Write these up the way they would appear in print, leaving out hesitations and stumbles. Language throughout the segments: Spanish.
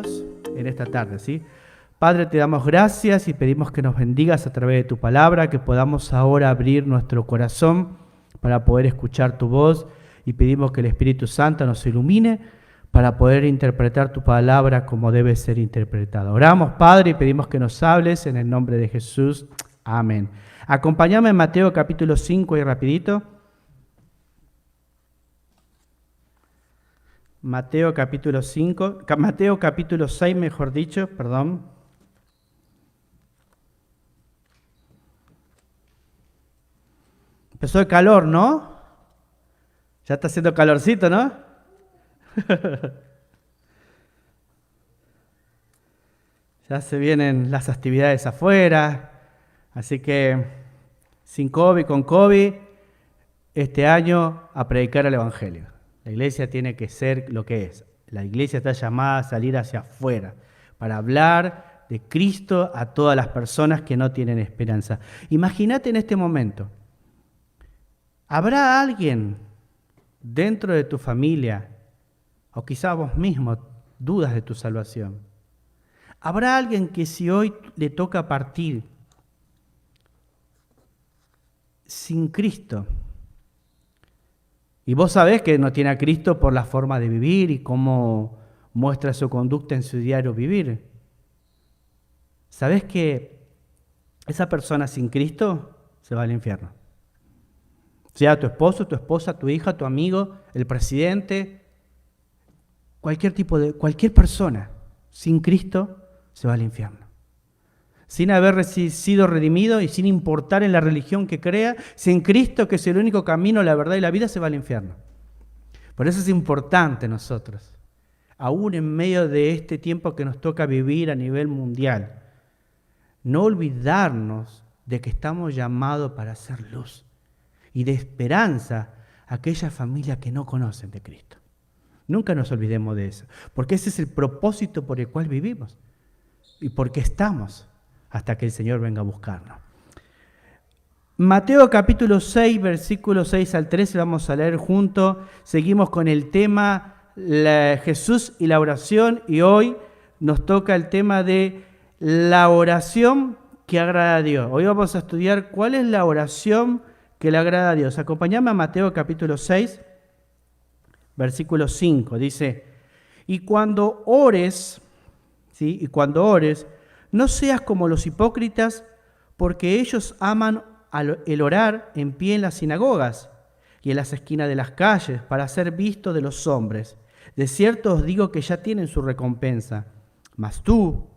Dios en esta tarde, ¿sí? Padre, te damos gracias y pedimos que nos bendigas a través de tu palabra, que podamos ahora abrir nuestro corazón para poder escuchar tu voz y pedimos que el Espíritu Santo nos ilumine para poder interpretar tu palabra como debe ser interpretada. Oramos, Padre, y pedimos que nos hables en el nombre de Jesús. Amén. Acompáñame en Mateo capítulo 5 y rapidito. Mateo capítulo 6, mejor dicho, perdón. Empezó el calor, ¿no? Ya está haciendo calorcito, ¿no? Ya se vienen las actividades afuera, así que sin COVID, con COVID, este año a predicar el Evangelio. La iglesia tiene que ser lo que es. La iglesia está llamada a salir hacia afuera para hablar de Cristo a todas las personas que no tienen esperanza. Imagínate en este momento, ¿habrá alguien dentro de tu familia, o quizás vos mismo, dudas de tu salvación? ¿Habrá alguien que si hoy le toca partir sin Cristo, y vos sabés que no tiene a Cristo por la forma de vivir y cómo muestra su conducta en su diario vivir? ¿Sabés que esa persona sin Cristo se va al infierno? Sea tu esposo, tu esposa, tu hija, tu amigo, el presidente, cualquier persona sin Cristo se va al infierno. Sin haber sido redimido y sin importar en la religión que crea, sin Cristo, que es el único camino, la verdad y la vida, se va al infierno. Por eso es importante nosotros, aún en medio de este tiempo que nos toca vivir a nivel mundial, no olvidarnos de que estamos llamados para hacer luz y de esperanza a aquellas familias que no conocen de Cristo. Nunca nos olvidemos de eso, porque ese es el propósito por el cual vivimos y porque estamos hasta que el Señor venga a buscarnos. Mateo capítulo 6, versículos 6 al 13, vamos a leer juntos. Seguimos con el tema Jesús y la oración, y hoy nos toca el tema de la oración que agrada a Dios. Hoy vamos a estudiar cuál es la oración que le agrada a Dios. Acompáñame a Mateo capítulo 6, versículo 5. Dice, y cuando ores, ¿sí? No seas como los hipócritas, porque ellos aman el orar en pie en las sinagogas y en las esquinas de las calles para ser vistos de los hombres. De cierto os digo que ya tienen su recompensa. Mas tú,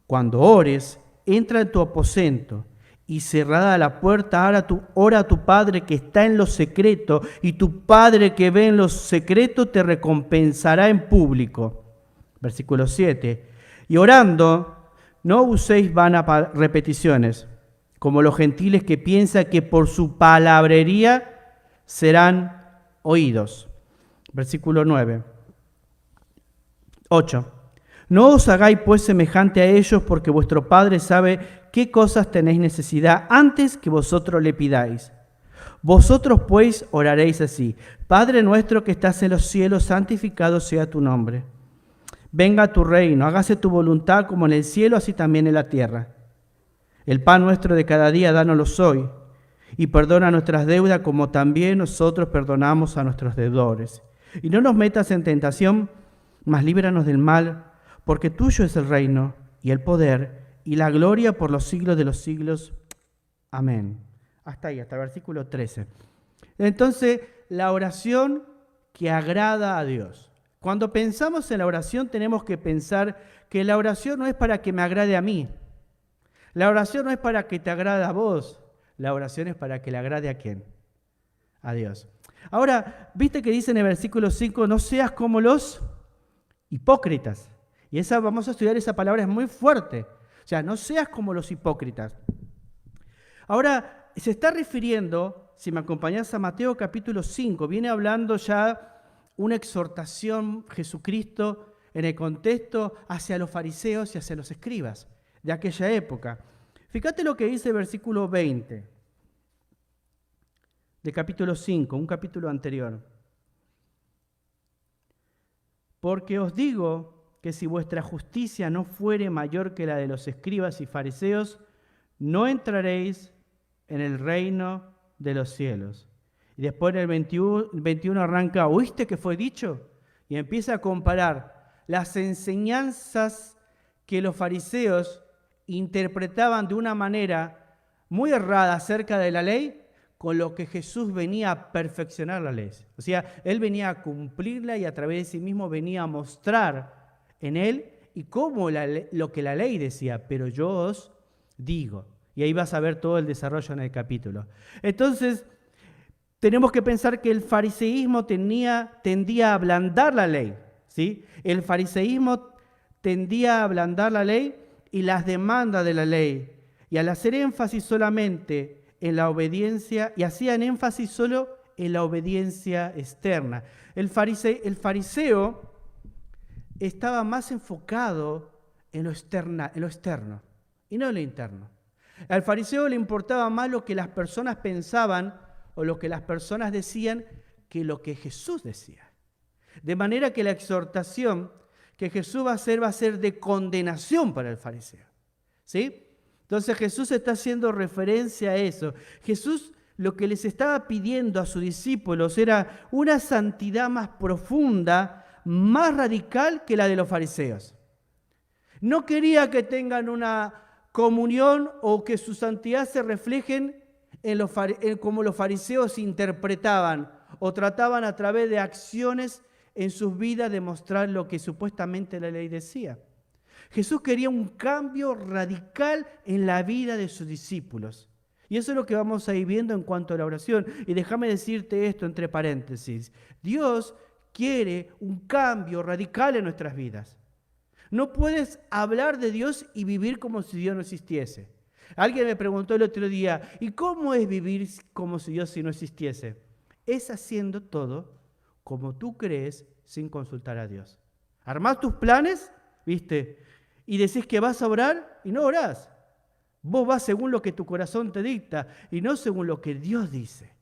cuando ores, entra en tu aposento y cerrada la puerta, ora a tu Padre que está en lo secreto, y tu Padre que ve en lo secreto te recompensará en público. Versículo 7. Y orando, no uséis vanas repeticiones, como los gentiles que piensan que por su palabrería serán oídos. Versículo 8. No os hagáis pues semejante a ellos, porque vuestro Padre sabe qué cosas tenéis necesidad antes que vosotros le pidáis. Vosotros pues oraréis así: Padre nuestro que estás en los cielos, santificado sea tu nombre. Venga tu reino, hágase tu voluntad como en el cielo, así también en la tierra. El pan nuestro de cada día, dánoslo hoy, y perdona nuestras deudas como también nosotros perdonamos a nuestros deudores. Y no nos metas en tentación, mas líbranos del mal, porque tuyo es el reino, y el poder, y la gloria por los siglos de los siglos. Amén. Hasta ahí, hasta el versículo 13. Entonces, la oración que agrada a Dios. Cuando pensamos en la oración tenemos que pensar que la oración no es para que me agrade a mí. La oración no es para que te agrade a vos. La oración es para que le agrade ¿a quién? A Dios. Ahora, ¿viste que dice en el versículo 5, no seas como los hipócritas? Y vamos a estudiar esa palabra, es muy fuerte. O sea, no seas como los hipócritas. Ahora, se está refiriendo, si me acompañás a Mateo capítulo 5, viene hablando ya una exhortación Jesucristo en el contexto hacia los fariseos y hacia los escribas de aquella época. Fíjate lo que dice el versículo 20 de capítulo 5, un capítulo anterior. Porque os digo que si vuestra justicia no fuere mayor que la de los escribas y fariseos, no entraréis en el reino de los cielos. Y después en el 21 arranca, ¿oíste que fue dicho? Y empieza a comparar las enseñanzas que los fariseos interpretaban de una manera muy errada acerca de la ley, con lo que Jesús venía a perfeccionar la ley. O sea, Él venía a cumplirla y a través de sí mismo venía a mostrar en Él y cómo lo que la ley decía, pero yo os digo. Y ahí vas a ver todo el desarrollo en el capítulo. Entonces, tenemos que pensar que el fariseísmo tendía a ablandar la ley, ¿sí? El fariseísmo tendía a ablandar la ley y las demandas de la ley. Y al hacer énfasis solamente en la obediencia, y hacían énfasis solo en la obediencia externa. El fariseo estaba más enfocado en lo externo y no en lo interno. Al fariseo le importaba más lo que las personas pensaban o lo que las personas decían que lo que Jesús decía. De manera que la exhortación que Jesús va a ser de condenación para el fariseo. ¿Sí? Entonces Jesús está haciendo referencia a eso. Jesús lo que les estaba pidiendo a sus discípulos era una santidad más profunda, más radical que la de los fariseos. No quería que tengan una comunión o que su santidad se reflejen en cómo los fariseos interpretaban o trataban a través de acciones en sus vidas de mostrar lo que supuestamente la ley decía. Jesús quería un cambio radical en la vida de sus discípulos. Y eso es lo que vamos a ir viendo en cuanto a la oración. Y déjame decirte esto entre paréntesis. Dios quiere un cambio radical en nuestras vidas. No puedes hablar de Dios y vivir como si Dios no existiese. Alguien me preguntó el otro día, ¿y cómo es vivir como si Dios no existiese? Es haciendo todo como tú crees sin consultar a Dios. Armás tus planes, ¿viste? Y decís que vas a orar y no orás. Vos vas según lo que tu corazón te dicta y no según lo que Dios dice.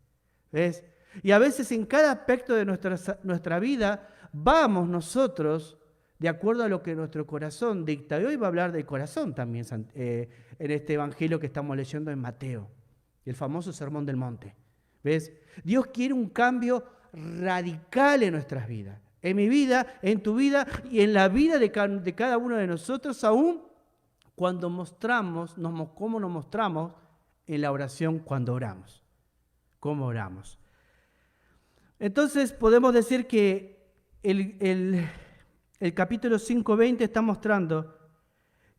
¿Ves? Y a veces en cada aspecto de nuestra vida vamos nosotros de acuerdo a lo que nuestro corazón dicta. Y hoy va a hablar del corazón también en este evangelio que estamos leyendo en Mateo, el famoso Sermón del Monte. ¿Ves? Dios quiere un cambio radical en nuestras vidas. En mi vida, en tu vida y en la vida de cada uno de nosotros, aún cuando cómo nos mostramos en la oración cuando oramos. ¿Cómo oramos? Entonces podemos decir que el capítulo 5:20 está mostrando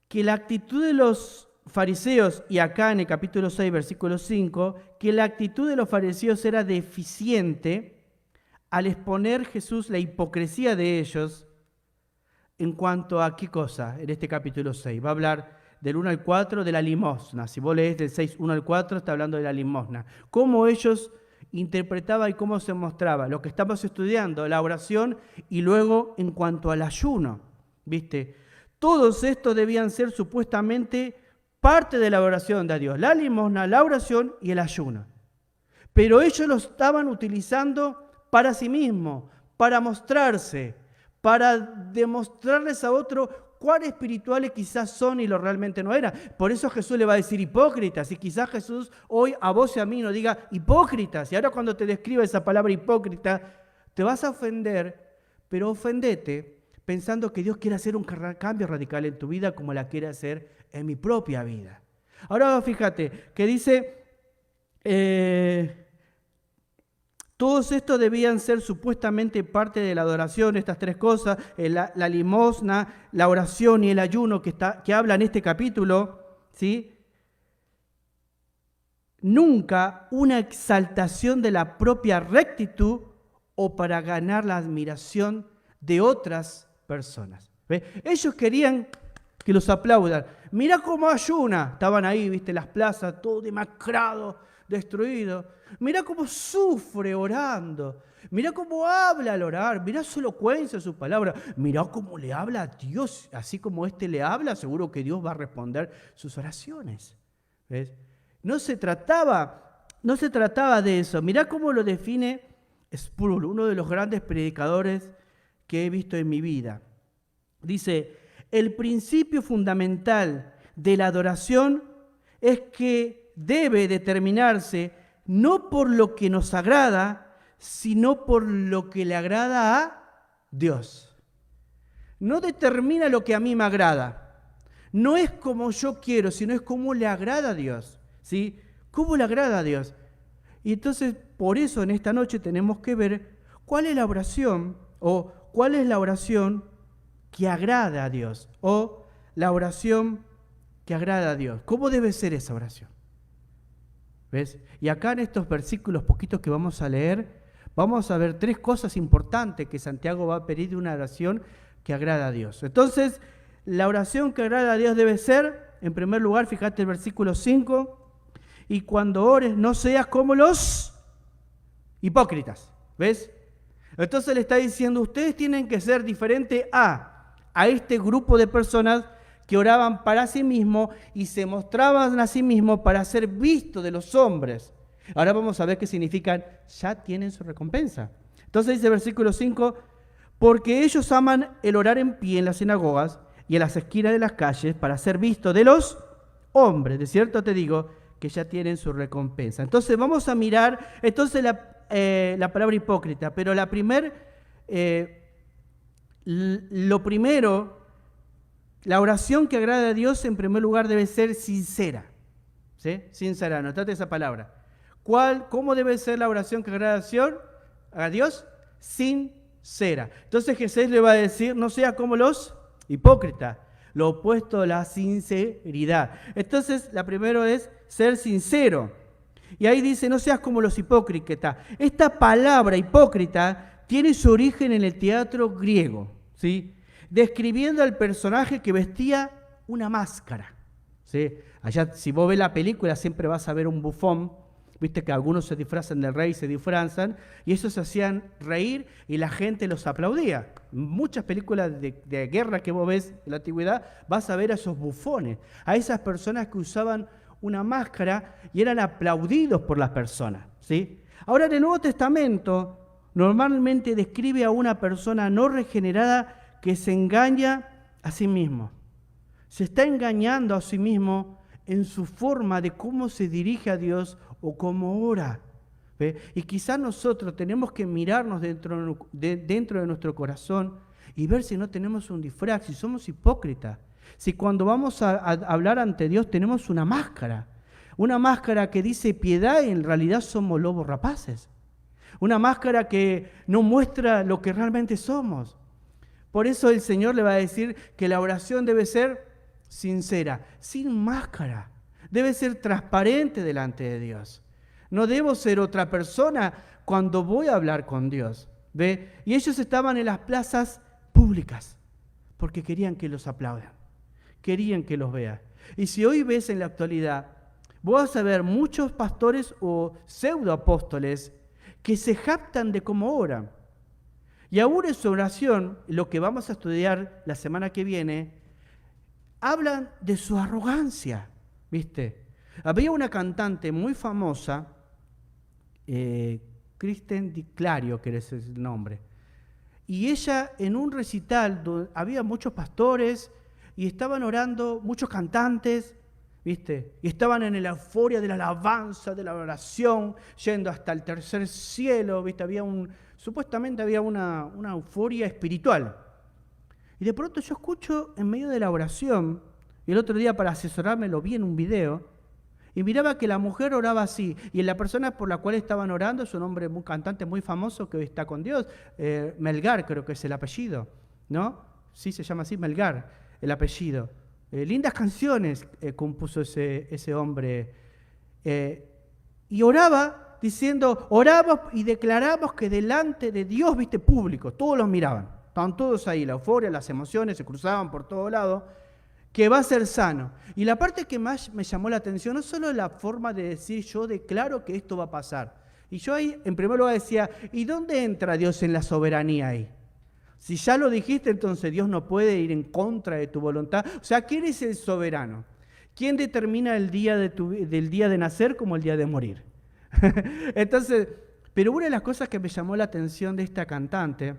que la actitud de los fariseos, y acá en el capítulo 6, versículo 5, que la actitud de los fariseos era deficiente al exponer Jesús la hipocresía de ellos en cuanto a qué cosa en este capítulo 6. Va a hablar del 1 al 4 de la limosna. Si vos lees del 6, 1 al 4, está hablando de la limosna. Cómo ellos interpretaban y cómo se mostraba. Lo que estamos estudiando, la oración y luego en cuanto al ayuno. ¿Viste? Todos estos debían ser supuestamente parte de la oración de Dios. La limosna, la oración y el ayuno. Pero ellos lo estaban utilizando para sí mismo, para mostrarse, para demostrarles a otro cuán espirituales quizás son y lo realmente no eran. Por eso Jesús le va a decir hipócritas, y quizás Jesús hoy a vos y a mí nos diga hipócritas, y ahora cuando te describa esa palabra hipócrita, te vas a ofender, pero ofendete pensando que Dios quiere hacer un cambio radical en tu vida como la quiere hacer en mi propia vida. Ahora fíjate que dice... todos estos debían ser supuestamente parte de la adoración, estas tres cosas, la limosna, la oración y el ayuno que habla en este capítulo, ¿sí? Nunca una exaltación de la propia rectitud o para ganar la admiración de otras personas. ¿Ves? Ellos querían que los aplaudan. Mirá cómo ayuna. Estaban ahí, viste, las plazas, todo demacrado, destruido. Mirá cómo sufre orando. Mirá cómo habla al orar. Mirá su elocuencia, su palabra. Mirá cómo le habla a Dios. Así como éste le habla, seguro que Dios va a responder sus oraciones. ¿Ves? No se trataba de eso. Mirá cómo lo define Sproul, uno de los grandes predicadores que he visto en mi vida. Dice, el principio fundamental de la adoración es que debe determinarse no por lo que nos agrada, sino por lo que le agrada a Dios. No determina lo que a mí me agrada. No es como yo quiero, sino es como le agrada a Dios. ¿Sí? ¿Cómo le agrada a Dios? Y entonces, por eso en esta noche tenemos que ver cuál es la oración o cuál es la oración que agrada a Dios o la oración que agrada a Dios. ¿Cómo debe ser esa oración? ¿Ves? Y acá en estos versículos poquitos que vamos a leer, vamos a ver 3 cosas importantes que Santiago va a pedir de una oración que agrada a Dios. Entonces, la oración que agrada a Dios debe ser, en primer lugar, fíjate el versículo 5, y cuando ores no seas como los hipócritas. ¿Ves? Entonces le está diciendo, ustedes tienen que ser diferentes a este grupo de personas que oraban para sí mismos y se mostraban a sí mismos para ser vistos de los hombres. Ahora vamos a ver qué significan, ya tienen su recompensa. Entonces dice el versículo 5, porque ellos aman el orar en pie en las sinagogas y en las esquinas de las calles para ser vistos de los hombres. De cierto te digo que ya tienen su recompensa. Entonces vamos a mirar, entonces la palabra hipócrita, pero lo primero, la oración que agrada a Dios en primer lugar debe ser sincera. ¿Sí? Sincera, anotate esa palabra. ¿Cómo debe ser la oración que agrada a Dios? Sincera. Entonces Jesús le va a decir, no sea como los hipócritas, lo opuesto a la sinceridad. Entonces, la primera es ser sincero. Y ahí dice, no seas como los hipócritas. Esta palabra hipócrita tiene su origen en el teatro griego, ¿sí? Describiendo al personaje que vestía una máscara, ¿sí? Allá, si vos ves la película, siempre vas a ver un bufón. Viste que algunos se disfrazan del rey, se disfrazan, y esos se hacían reír y la gente los aplaudía. Muchas películas de guerra que vos ves en la antigüedad, vas a ver a esos bufones, a esas personas que usaban una máscara y eran aplaudidos por las personas, ¿sí? Ahora, en el Nuevo Testamento, normalmente describe a una persona no regenerada que se engaña a sí mismo. Se está engañando a sí mismo en su forma de cómo se dirige a Dios o cómo ora. ¿Ve? Y quizás nosotros tenemos que mirarnos dentro de nuestro corazón y ver si no tenemos un disfraz, si somos hipócritas. Si cuando vamos a hablar ante Dios tenemos una máscara que dice piedad y en realidad somos lobos rapaces. Una máscara que no muestra lo que realmente somos. Por eso el Señor le va a decir que la oración debe ser sincera, sin máscara. Debe ser transparente delante de Dios. No debo ser otra persona cuando voy a hablar con Dios. ¿Ve? Y ellos estaban en las plazas públicas porque querían que los aplaudan, querían que los vean. Y si hoy ves en la actualidad, vas a ver muchos pastores o pseudoapóstoles que se jactan de cómo oran. Y aún en su oración, lo que vamos a estudiar la semana que viene, hablan de su arrogancia. ¿Viste? Había una cantante muy famosa, Kristen Di Clario, que es el nombre, y ella en un recital donde había muchos pastores y estaban orando, muchos cantantes, ¿viste? Y estaban en la euforia de la alabanza, de la oración, yendo hasta el tercer cielo, ¿viste? Supuestamente había una euforia espiritual. Y de pronto yo escucho en medio de la oración, y el otro día para asesorarme lo vi en un video, y miraba que la mujer oraba así, y la persona por la cual estaban orando es un hombre, un cantante muy famoso que hoy está con Dios, Melgar creo que es el apellido, ¿no? Sí, se llama así, Melgar, el apellido. Lindas canciones compuso ese hombre. Y oraba diciendo, oramos y declaramos que delante de Dios, viste, público, todos los miraban, estaban todos ahí, la euforia, las emociones se cruzaban por todos lados, que va a ser sano. Y la parte que más me llamó la atención no solo la forma de decir yo declaro que esto va a pasar. Y yo ahí en primer lugar decía, ¿y dónde entra Dios en la soberanía ahí? Si ya lo dijiste, entonces Dios no puede ir en contra de tu voluntad. O sea, ¿quién es el soberano? ¿Quién determina el día del día de nacer como el día de morir? Entonces, pero una de las cosas que me llamó la atención de esta cantante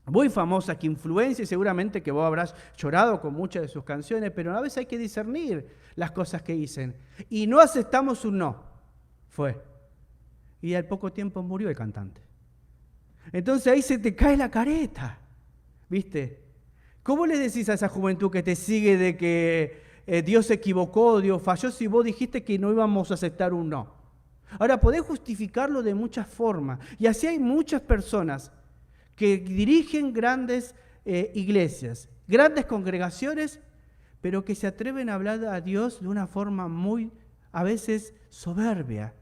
muy famosa, que influencia, y seguramente que vos habrás llorado con muchas de sus canciones, pero a veces hay que discernir las cosas que dicen. Y no aceptamos un no, fue. Y al poco tiempo murió el cantante. Entonces ahí se te cae la careta, ¿viste? ¿Cómo le decís a esa juventud que te sigue de que Dios se equivocó, Dios falló, si vos dijiste que no íbamos a aceptar un no? Ahora, podés justificarlo de muchas formas. Y así hay muchas personas que dirigen grandes iglesias, grandes congregaciones, pero que se atreven a hablar a Dios de una forma muy, a veces, soberbia,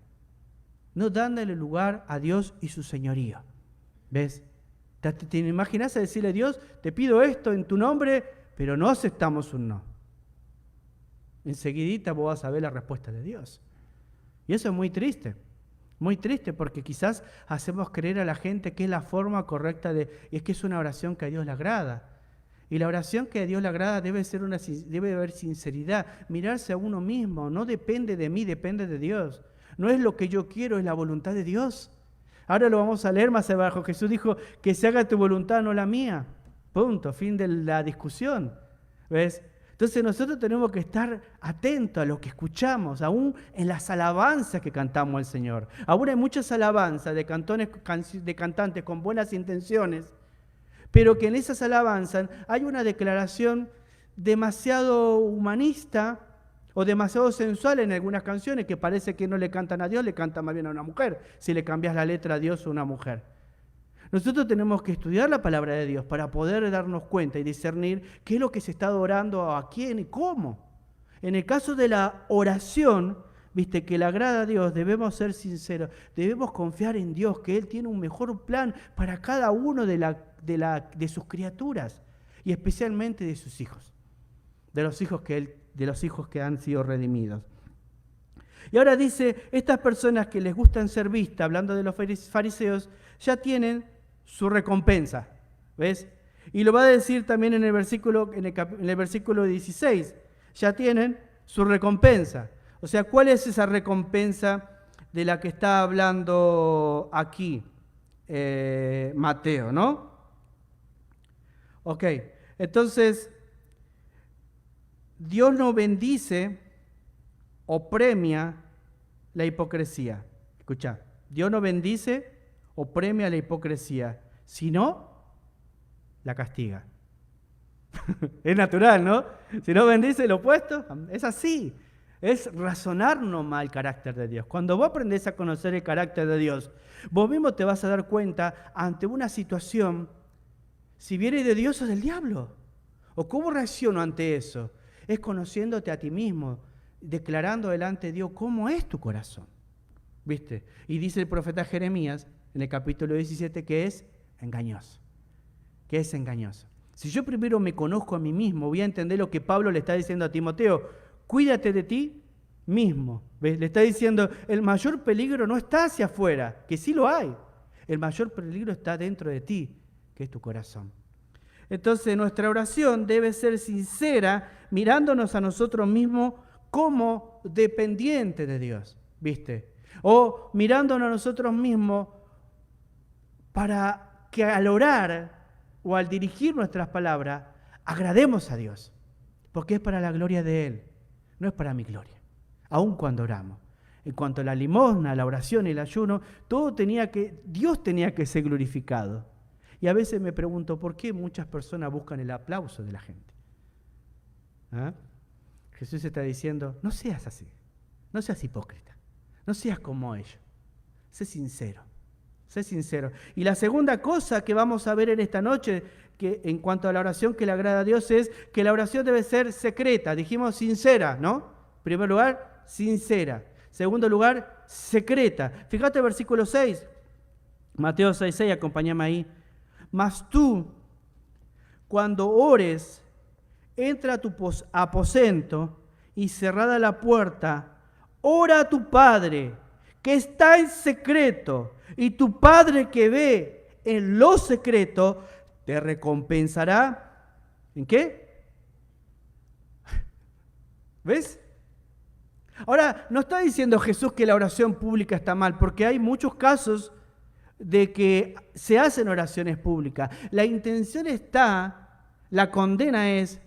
no dándole lugar a Dios y su señorío. ¿Ves? ¿Te imaginas a decirle a Dios, te pido esto en tu nombre, pero no aceptamos un no? Enseguidita vos vas a ver la respuesta de Dios. Y eso es muy triste porque quizás hacemos creer a la gente que es la forma correcta y es que es una oración que a Dios le agrada. Y la oración que a Dios le agrada debe haber sinceridad, mirarse a uno mismo, no depende de mí, depende de Dios. No es lo que yo quiero, es la voluntad de Dios. Ahora lo vamos a leer más abajo. Jesús dijo que se haga tu voluntad, no la mía. Punto, fin de la discusión. ¿Ves? Entonces nosotros tenemos que estar atentos a lo que escuchamos, aún en las alabanzas que cantamos al Señor. Aún hay muchas alabanzas de cantantes con buenas intenciones, pero que en esas alabanzas hay una declaración demasiado humanista o demasiado sensual en algunas canciones que parece que no le cantan a Dios, le cantan más bien a una mujer, si le cambias la letra a Dios o a una mujer. Nosotros tenemos que estudiar la palabra de Dios para poder darnos cuenta y discernir qué es lo que se está adorando a quién y cómo. En el caso de la oración, viste, que le agrada a Dios, debemos ser sinceros, debemos confiar en Dios, que Él tiene un mejor plan para cada uno de sus criaturas y especialmente de sus hijos, de los hijos que han sido redimidos. Y ahora dice, estas personas que les gustan ser vistas, hablando de los fariseos, ya tienen su recompensa, ¿ves? Y lo va a decir también en el versículo 16, ya tienen su recompensa. O sea, ¿cuál es esa recompensa de la que está hablando aquí Mateo, no? Ok, entonces, Dios no bendice o premia la hipocresía. Escucha, Dios no bendice o premia la hipocresía, sino la castiga. Es natural, ¿no? Si no bendice lo opuesto, es así. Es razonar nomás el carácter de Dios. Cuando vos aprendés a conocer el carácter de Dios, vos mismo te vas a dar cuenta ante una situación, si viene de Dios o del diablo. ¿O cómo reacciono ante eso? Es conociéndote a ti mismo, declarando delante de Dios cómo es tu corazón. ¿Viste? Y dice el profeta Jeremías en el capítulo 17 que es engañoso. Que es engañoso. Si yo primero me conozco a mí mismo, voy a entender lo que Pablo le está diciendo a Timoteo. Cuídate de ti mismo. ¿Ves? Le está diciendo, el mayor peligro no está hacia afuera, que sí lo hay. El mayor peligro está dentro de ti, que es tu corazón. Entonces nuestra oración debe ser sincera, mirándonos a nosotros mismos como dependientes de Dios, ¿viste? O mirándonos a nosotros mismos para que al orar o al dirigir nuestras palabras, agrademos a Dios, porque es para la gloria de Él, no es para mi gloria, aun cuando oramos. En cuanto a la limosna, la oración y el ayuno, Dios tenía que ser glorificado. Y a veces me pregunto, ¿por qué muchas personas buscan el aplauso de la gente? ¿Ah? Jesús está diciendo, no seas así, no seas hipócrita, no seas como ellos, sé sincero. Sé sincero. Y la segunda cosa que vamos a ver en esta noche, que en cuanto a la oración que le agrada a Dios, es que la oración debe ser secreta. Dijimos sincera, ¿no? En primer lugar, sincera. Segundo lugar, secreta. Fíjate el versículo 6. Mateo 6:6, acompáñame ahí. Mas tú, cuando ores, entra a tu aposento y cerrada la puerta, ora a tu Padre, que está en secreto, y tu Padre que ve en lo secreto, te recompensará. ¿En qué? ¿Ves? Ahora, no está diciendo Jesús que la oración pública está mal, porque hay muchos casos de que se hacen oraciones públicas. La intención está, la condena es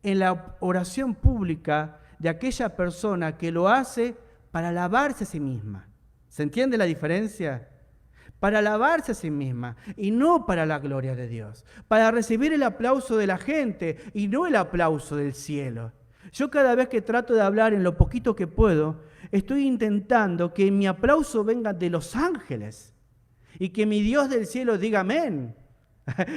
en la oración pública de aquella persona que lo hace para alabarse a sí misma. ¿Se entiende la diferencia? Para alabarse a sí misma y no para la gloria de Dios, para recibir el aplauso de la gente y no el aplauso del cielo. Yo cada vez que trato de hablar en lo poquito que puedo, estoy intentando que mi aplauso venga de los ángeles y que mi Dios del cielo diga amén.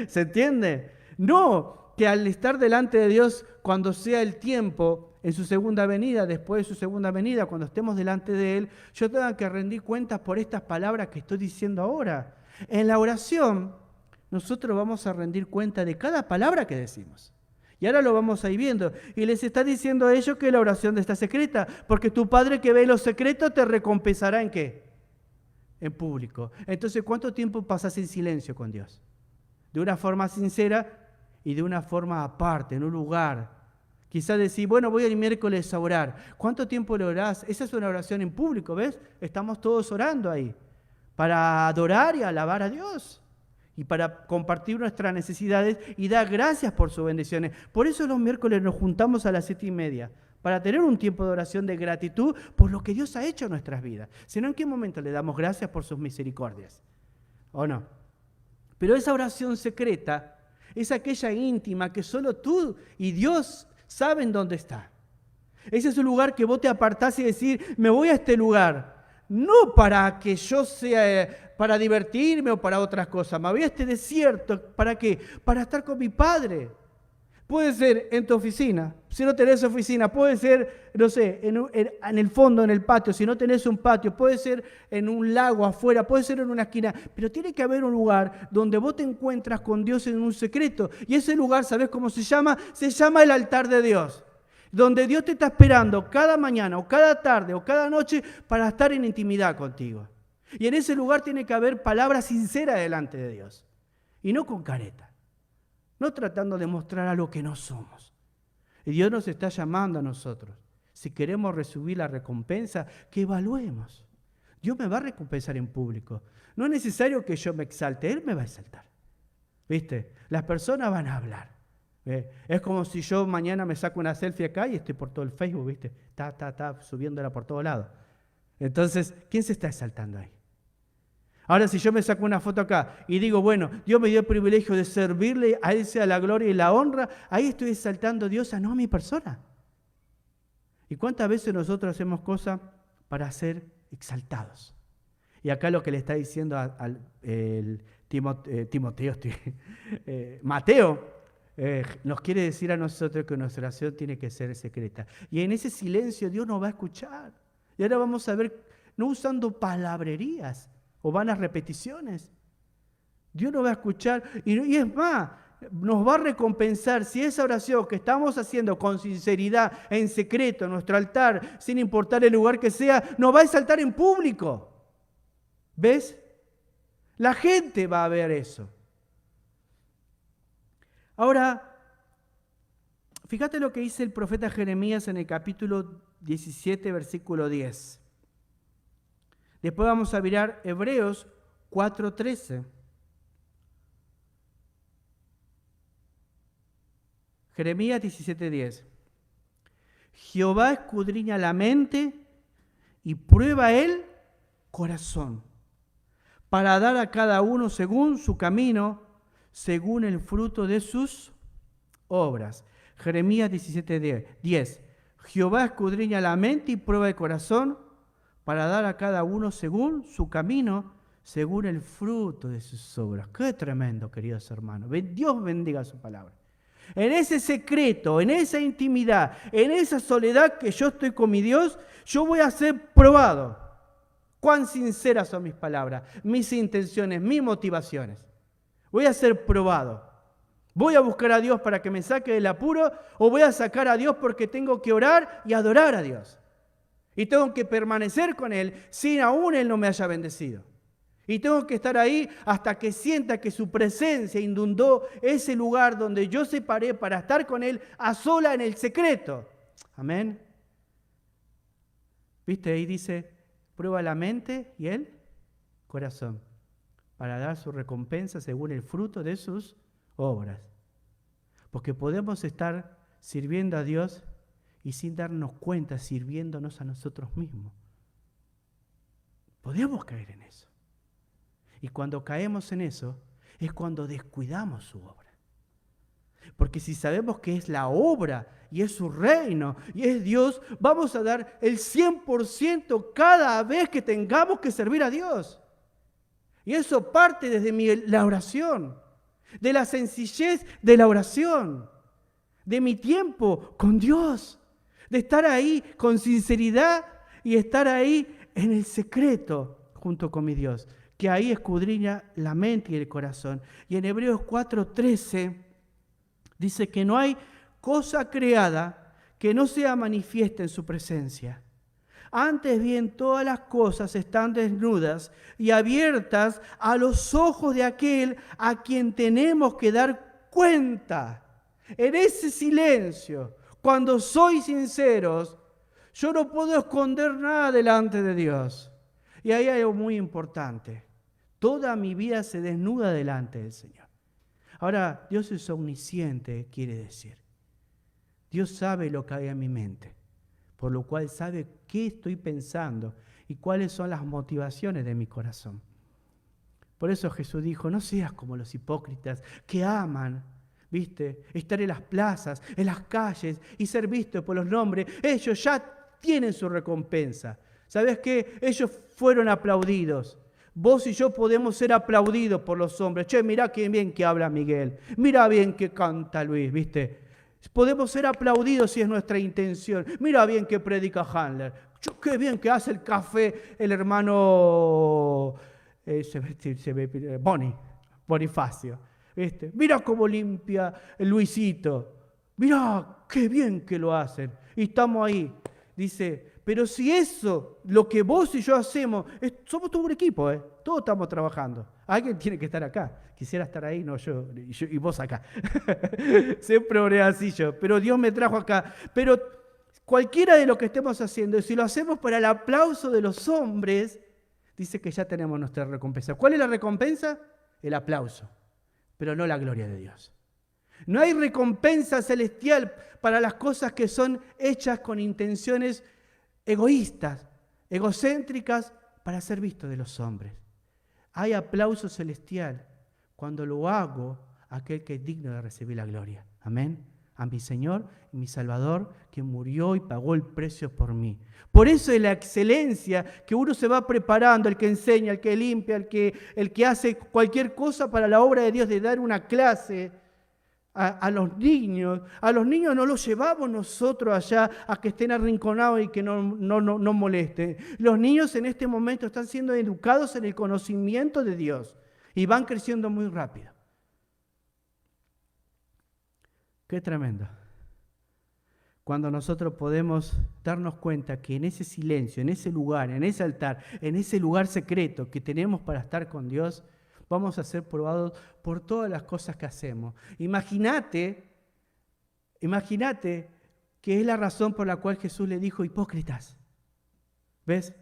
¿Se entiende? No que al estar delante de Dios cuando sea el tiempo, en su segunda venida, después de su segunda venida, cuando estemos delante de Él, yo tenga que rendir cuentas por estas palabras que estoy diciendo ahora. En la oración, nosotros vamos a rendir cuenta de cada palabra que decimos. Y ahora lo vamos a ir viendo. Y les está diciendo a ellos que la oración está secreta, porque tu Padre que ve los secretos te recompensará ¿en qué? En público. Entonces, ¿cuánto tiempo pasas en silencio con Dios? De una forma sincera y de una forma aparte, en un lugar. Quizás decir, bueno, voy el miércoles a orar. ¿Cuánto tiempo le orás? Esa es una oración en público, ¿ves? Estamos todos orando ahí para adorar y alabar a Dios y para compartir nuestras necesidades y dar gracias por sus bendiciones. Por eso los miércoles nos juntamos a las 7:30 para tener un tiempo de oración de gratitud por lo que Dios ha hecho en nuestras vidas. Si no, ¿en qué momento le damos gracias por sus misericordias? ¿O no? Pero esa oración secreta es aquella íntima que solo tú y Dios saben dónde está. Ese es un lugar que vos te apartás y decís, me voy a este lugar. No para que yo sea, para divertirme o para otras cosas. Me voy a este desierto. ¿Para qué? Para estar con mi Padre. Puede ser en tu oficina. Si no tenés oficina, puede ser, no sé, en el fondo, en el patio. Si no tenés un patio, puede ser en un lago afuera, puede ser en una esquina. Pero tiene que haber un lugar donde vos te encuentras con Dios en un secreto. Y ese lugar, ¿sabés cómo se llama? Se llama el altar de Dios. Donde Dios te está esperando cada mañana o cada tarde o cada noche para estar en intimidad contigo. Y en ese lugar tiene que haber palabras sinceras delante de Dios. Y no con careta. No tratando de mostrar algo que no somos. Y Dios nos está llamando a nosotros. Si queremos recibir la recompensa, que evaluemos. Dios me va a recompensar en público. No es necesario que yo me exalte, Él me va a exaltar. ¿Viste? Las personas van a hablar. Es como si yo mañana me saco una selfie acá y estoy por todo el Facebook, ¿viste? Subiéndola por todos lados. Entonces, ¿quién se está exaltando ahí? Ahora, si yo me saco una foto acá y digo, bueno, Dios me dio el privilegio de servirle, a Él sea la gloria y la honra, ahí estoy exaltando a Dios, no a mi persona. ¿Y cuántas veces nosotros hacemos cosas para ser exaltados? Y acá lo que le está diciendo Mateo, nos quiere decir a nosotros que nuestra oración tiene que ser secreta. Y en ese silencio Dios nos va a escuchar. Y ahora vamos a ver, no usando palabrerías, o vanas repeticiones. Dios nos va a escuchar y es más, nos va a recompensar si esa oración que estamos haciendo con sinceridad, en secreto, en nuestro altar, sin importar el lugar que sea, nos va a exaltar en público. ¿Ves? La gente va a ver eso. Ahora, fíjate lo que dice el profeta Jeremías en el capítulo 17, versículo 10. Después vamos a mirar Hebreos 4:13. Jeremías 17:10. Jehová escudriña la mente y prueba el corazón, para dar a cada uno según su camino, según el fruto de sus obras. Jeremías 17:10. Jehová escudriña la mente y prueba el corazón, para dar a cada uno según su camino, según el fruto de sus obras. ¡Qué tremendo, queridos hermanos! Dios bendiga su palabra. En ese secreto, en esa intimidad, en esa soledad que yo estoy con mi Dios, yo voy a ser probado. Cuán sinceras son mis palabras, mis intenciones, mis motivaciones. Voy a ser probado. ¿Voy a buscar a Dios para que me saque del apuro o voy a sacar a Dios porque tengo que orar y adorar a Dios? Y tengo que permanecer con Él sin aún Él no me haya bendecido. Y tengo que estar ahí hasta que sienta que su presencia inundó ese lugar donde yo separé para estar con Él a sola en el secreto. Amén. ¿Viste? Ahí dice, prueba la mente y el corazón. para dar su recompensa según el fruto de sus obras. Porque podemos estar sirviendo a Dios y sin darnos cuenta, sirviéndonos a nosotros mismos. Podemos caer en eso. Y cuando caemos en eso, es cuando descuidamos su obra. Porque si sabemos que es la obra y es su reino y es Dios, vamos a dar el 100% cada vez que tengamos que servir a Dios. Y eso parte desde la oración, de la sencillez de la oración, de mi tiempo con Dios, de estar ahí con sinceridad y estar ahí en el secreto junto con mi Dios, que ahí escudriña la mente y el corazón. Y en Hebreos 4:13 dice que no hay cosa creada que no sea manifiesta en su presencia. Antes bien, todas las cosas están desnudas y abiertas a los ojos de aquel a quien tenemos que dar cuenta. En ese silencio, cuando soy sinceros, yo no puedo esconder nada delante de Dios. Y ahí hay algo muy importante. Toda mi vida se desnuda delante del Señor. Ahora, Dios es omnisciente, quiere decir. Dios sabe lo que hay en mi mente, por lo cual sabe qué estoy pensando y cuáles son las motivaciones de mi corazón. Por eso Jesús dijo, no seas como los hipócritas que aman, ¿viste? Estar en las plazas, en las calles y ser vistos por los nombres. Ellos ya tienen su recompensa. ¿Sabes qué? Ellos fueron aplaudidos. Vos y yo podemos ser aplaudidos por los hombres. Che, mirá qué bien que habla Miguel. Mirá bien que canta Luis, ¿viste? Podemos ser aplaudidos si es nuestra intención. Mira bien que predica Handler. Qué bien que hace el café el hermano Bonifacio. ¿Viste? Mira cómo limpia el Luisito. Mira qué bien que lo hacen. Y estamos ahí. Dice, pero si eso, lo que vos y yo hacemos, somos todo un equipo, todos estamos trabajando. Alguien tiene que estar acá. Quisiera estar ahí, no yo y vos acá. Siempre oré así yo, pero Dios me trajo acá. Pero cualquiera de lo que estemos haciendo, si lo hacemos para el aplauso de los hombres, dice que ya tenemos nuestra recompensa. ¿Cuál es la recompensa? El aplauso, pero no la gloria de Dios. No hay recompensa celestial para las cosas que son hechas con intenciones egoístas, egocéntricas, para ser vistos de los hombres. Hay aplauso celestial cuando lo hago a aquel que es digno de recibir la gloria. Amén. A mi Señor y mi Salvador, que murió y pagó el precio por mí. Por eso es la excelencia que uno se va preparando, el que enseña, el que limpia, el que hace cualquier cosa para la obra de Dios, de dar una clase a los niños. A los niños no los llevamos nosotros allá a que estén arrinconados y que no molesten. Los niños en este momento están siendo educados en el conocimiento de Dios y van creciendo muy rápido. Qué tremendo. Cuando nosotros podemos darnos cuenta que en ese silencio, en ese lugar, en ese altar, en ese lugar secreto que tenemos para estar con Dios, vamos a ser probados por todas las cosas que hacemos. Imagínate que es la razón por la cual Jesús le dijo hipócritas. ¿Ves?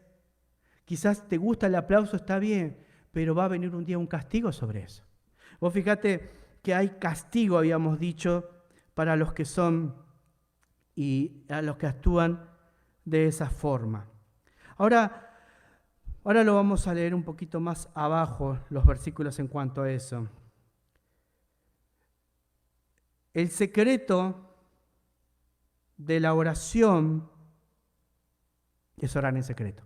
Quizás te gusta el aplauso, está bien, pero va a venir un día un castigo sobre eso. Vos fíjate que hay castigo, habíamos dicho, para los que son y a los que actúan de esa forma. Ahora lo vamos a leer un poquito más abajo, los versículos en cuanto a eso. El secreto de la oración es orar en secreto.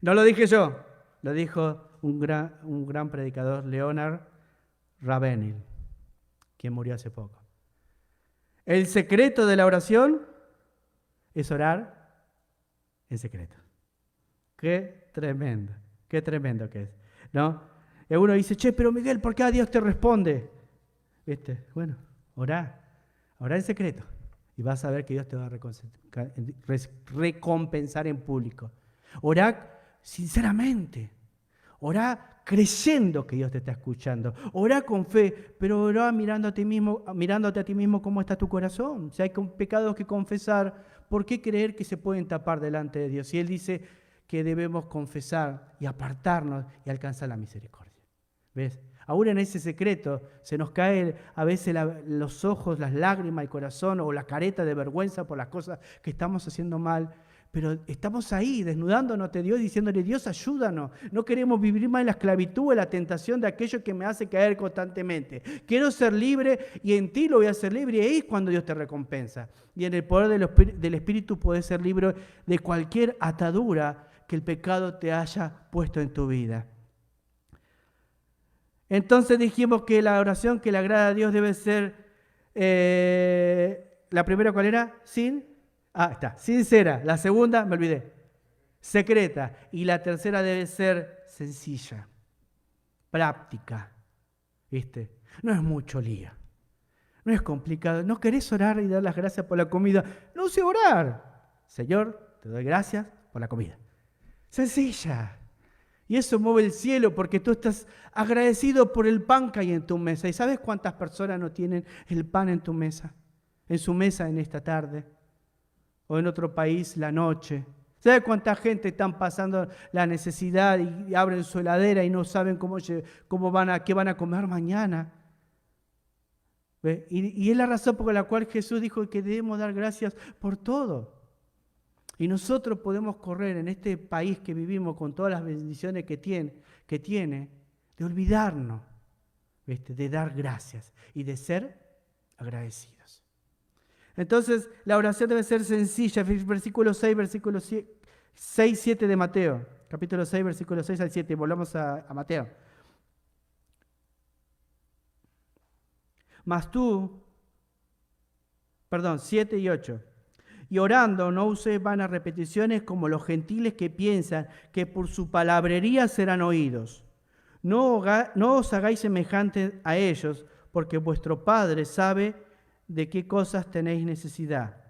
No lo dije yo, lo dijo un gran predicador, Leonard Ravenhill, quien murió hace poco. El secreto de la oración es orar en secreto. Qué tremendo que es, ¿no? Y uno dice, che, pero Miguel, ¿por qué a Dios te responde? ¿Viste? Bueno, orá en secreto y vas a ver que Dios te va a recompensar en público. Orá sinceramente, orá creyendo que Dios te está escuchando. Orá con fe, pero orá mirándote a ti mismo cómo está tu corazón. Si hay pecados que confesar, ¿por qué creer que se pueden tapar delante de Dios? Y Él dice que debemos confesar y apartarnos y alcanzar la misericordia. ¿Ves? Aún en ese secreto se nos caen a veces los ojos, las lágrimas, el corazón o la careta de vergüenza por las cosas que estamos haciendo mal. Pero estamos ahí desnudándonos ante Dios, diciéndole: Dios, ayúdanos. No queremos vivir más en la esclavitud, en la tentación de aquello que me hace caer constantemente. Quiero ser libre y en ti lo voy a hacer libre, y ahí es cuando Dios te recompensa. Y en el poder del Espíritu puedes ser libre de cualquier atadura que el pecado te haya puesto en tu vida. Entonces dijimos que la oración que le agrada a Dios debe ser, la primera, ¿cuál era? Sincera. La segunda, me olvidé, secreta. Y la tercera debe ser sencilla, práctica. ¿Viste? No es mucho lío, no es complicado. ¿No querés orar y dar las gracias por la comida? No sé orar. Señor, te doy gracias por la comida. Sencilla. Y eso mueve el cielo porque tú estás agradecido por el pan que hay en tu mesa. ¿Y sabes cuántas personas no tienen el pan en tu mesa? En su mesa en esta tarde. O en otro país la noche. ¿Sabes cuánta gente están pasando la necesidad y abren su heladera y no saben qué van a comer mañana? ¿Ve? Y es la razón por la cual Jesús dijo que debemos dar gracias por todo. Y nosotros podemos correr en este país que vivimos con todas las bendiciones que tiene, de olvidarnos, ¿viste? De dar gracias y de ser agradecidos. Entonces, la oración debe ser sencilla. Versículo 6, 7 de Mateo. Capítulo 6, versículo 6 al 7. Volvamos a Mateo. Mas tú, 7 y 8. Y orando, no uséis vanas repeticiones como los gentiles que piensan que por su palabrería serán oídos. No os hagáis semejantes a ellos, porque vuestro Padre sabe de qué cosas tenéis necesidad.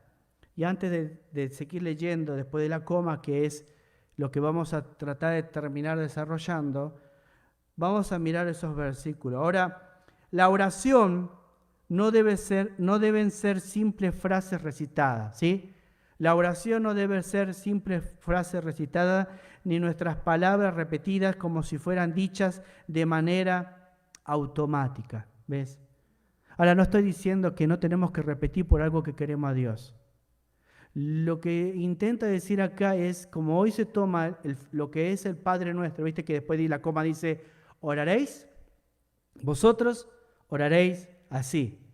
Y antes de seguir leyendo, después de la coma, que es lo que vamos a tratar de terminar desarrollando, vamos a mirar esos versículos. Ahora, la oración no deben ser simples frases recitadas, ¿sí? La oración no debe ser simples frases recitadas ni nuestras palabras repetidas como si fueran dichas de manera automática, ¿ves? Ahora, no estoy diciendo que no tenemos que repetir por algo que queremos a Dios. Lo que intenta decir acá es, como hoy se toma lo que es el Padre Nuestro, ¿viste? Que después de la coma dice: oraréis, vosotros oraréis así.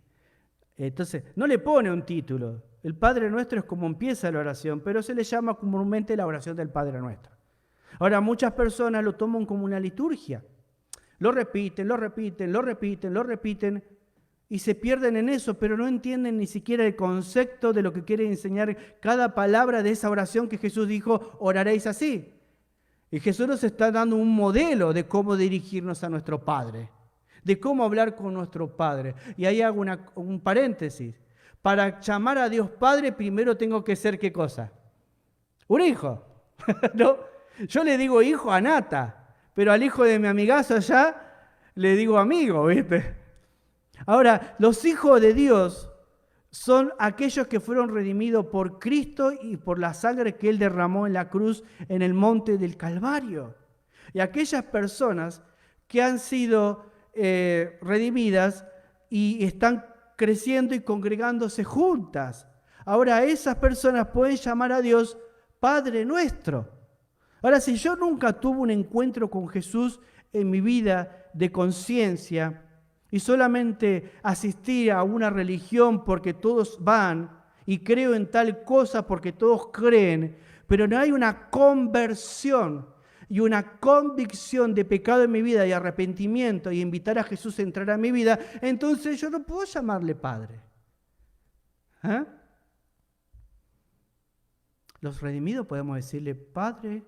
Entonces, no le pone un título. El Padre Nuestro es como empieza la oración, pero se le llama comúnmente la oración del Padre Nuestro. Ahora, muchas personas lo toman como una liturgia. Lo repiten, y se pierden en eso, pero no entienden ni siquiera el concepto de lo que quiere enseñar cada palabra de esa oración que Jesús dijo: oraréis así. Y Jesús nos está dando un modelo de cómo dirigirnos a nuestro Padre, de cómo hablar con nuestro Padre. Y ahí hago un paréntesis. Para llamar a Dios Padre, primero tengo que ser, ¿qué cosa? Un hijo. ¿No? Yo le digo hijo a Nata, pero al hijo de mi amigazo allá le digo amigo, ¿viste? Ahora, los hijos de Dios son aquellos que fueron redimidos por Cristo y por la sangre que Él derramó en la cruz en el monte del Calvario. Y aquellas personas que han sido redimidas y están creciendo y congregándose juntas. Ahora esas personas pueden llamar a Dios Padre Nuestro. Ahora, si yo nunca tuve un encuentro con Jesús en mi vida de conciencia y solamente asistí a una religión porque todos van y creo en tal cosa porque todos creen, pero no hay una conversión y una convicción de pecado en mi vida y arrepentimiento y invitar a Jesús a entrar a mi vida, entonces yo no puedo llamarle Padre. ¿Eh? Los redimidos podemos decirle: Padre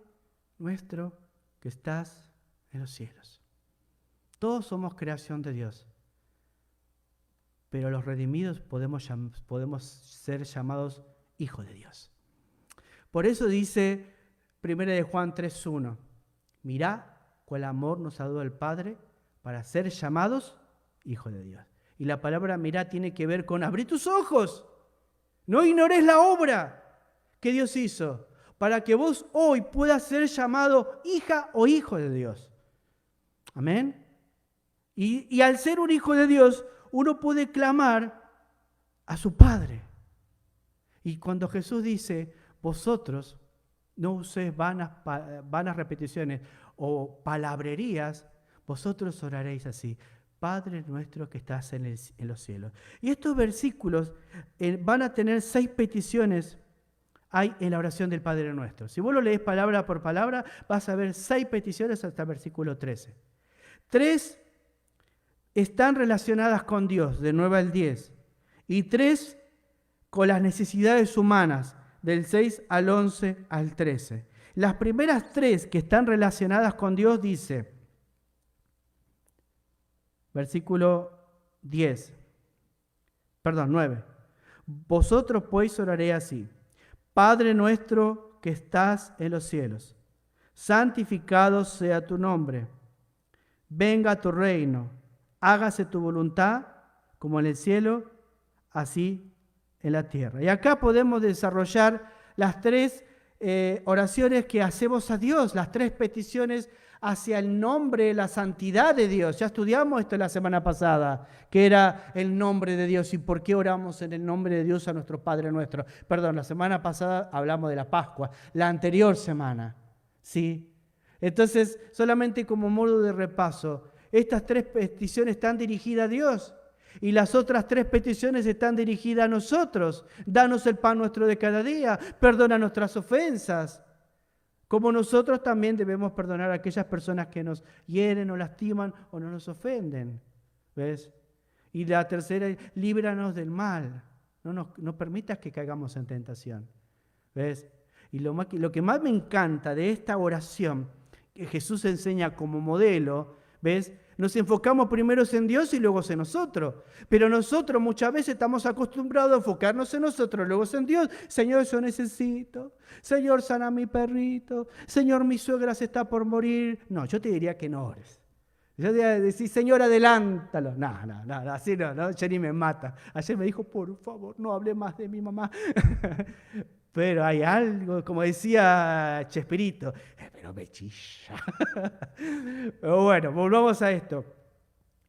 Nuestro que estás en los cielos. Todos somos creación de Dios, pero los redimidos podemos ser llamados hijos de Dios. Por eso dice 1 de Juan 3:1, mirá cuál amor nos ha dado el Padre para ser llamados hijos de Dios. Y la palabra mirá tiene que ver con abrir tus ojos. No ignores la obra que Dios hizo. para que vos hoy puedas ser llamado hija o hijo de Dios. Amén. Y al ser un hijo de Dios, uno puede clamar a su Padre. Y cuando Jesús dice, vosotros no uséis vanas repeticiones o palabrerías, vosotros oraréis así: Padre nuestro que estás en los cielos. Y estos versículos van a tener 6 peticiones hay en la oración del Padre Nuestro. Si vos lo lees palabra por palabra, vas a ver 6 peticiones hasta el versículo 13. 3 están relacionadas con Dios, del 9 al 10. Y 3 con las necesidades humanas, del 6 al 11 al 13. Las primeras 3 que están relacionadas con Dios dice, versículo 9. Vosotros pues oraré así: Padre nuestro que estás en los cielos, santificado sea tu nombre. Venga tu reino, hágase tu voluntad, como en el cielo, así en la tierra. Y acá podemos desarrollar las 3 oraciones que hacemos a Dios, las 3 peticiones hacia el nombre, la santidad de Dios. Ya estudiamos esto la semana pasada, que era el nombre de Dios y por qué oramos en el nombre de Dios a nuestro Padre nuestro. Perdón, la semana pasada hablamos de la Pascua, la anterior semana, ¿sí? Entonces, solamente como modo de repaso, estas 3 peticiones están dirigidas a Dios y las otras 3 peticiones están dirigidas a nosotros. Danos el pan nuestro de cada día, perdona nuestras ofensas, como nosotros también debemos perdonar a aquellas personas que nos hieren o lastiman o no nos ofenden. ¿Ves? Y la tercera, líbranos del mal. No permitas que caigamos en tentación. ¿Ves? Y lo que más me encanta de esta oración que Jesús enseña como modelo, ¿ves? Nos enfocamos primero en Dios y luego en nosotros. Pero nosotros muchas veces estamos acostumbrados a enfocarnos en nosotros, luego en Dios. Señor, yo necesito. Señor, sana a mi perrito. Señor, mi suegra se está por morir. No, yo te diría que no ores. Yo te diría decir, Señor, adelántalo. No, así no, Jenny me mata. Ayer me dijo, por favor, no hable más de mi mamá. Pero hay algo, como decía Chespirito, pero me chilla. Pero bueno, volvamos a esto.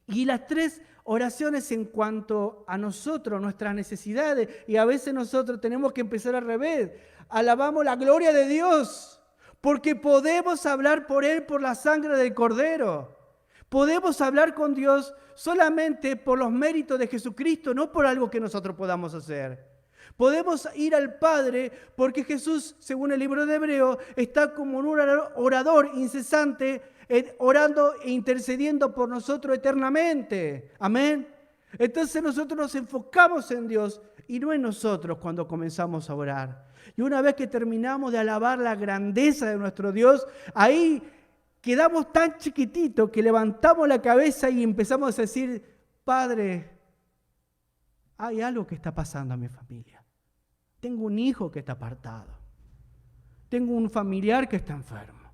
Y las 3 oraciones en cuanto a nosotros, nuestras necesidades, y a veces nosotros tenemos que empezar al revés. Alabamos la gloria de Dios, porque podemos hablar por Él por la sangre del Cordero. Podemos hablar con Dios solamente por los méritos de Jesucristo, no por algo que nosotros podamos hacer. Podemos ir al Padre porque Jesús, según el libro de Hebreo, está como un orador incesante, orando e intercediendo por nosotros eternamente. Amén. Entonces nosotros nos enfocamos en Dios y no en nosotros cuando comenzamos a orar. Y una vez que terminamos de alabar la grandeza de nuestro Dios, ahí quedamos tan chiquititos que levantamos la cabeza y empezamos a decir, Padre, hay algo que está pasando a mi familia. Tengo un hijo que está apartado. Tengo un familiar que está enfermo.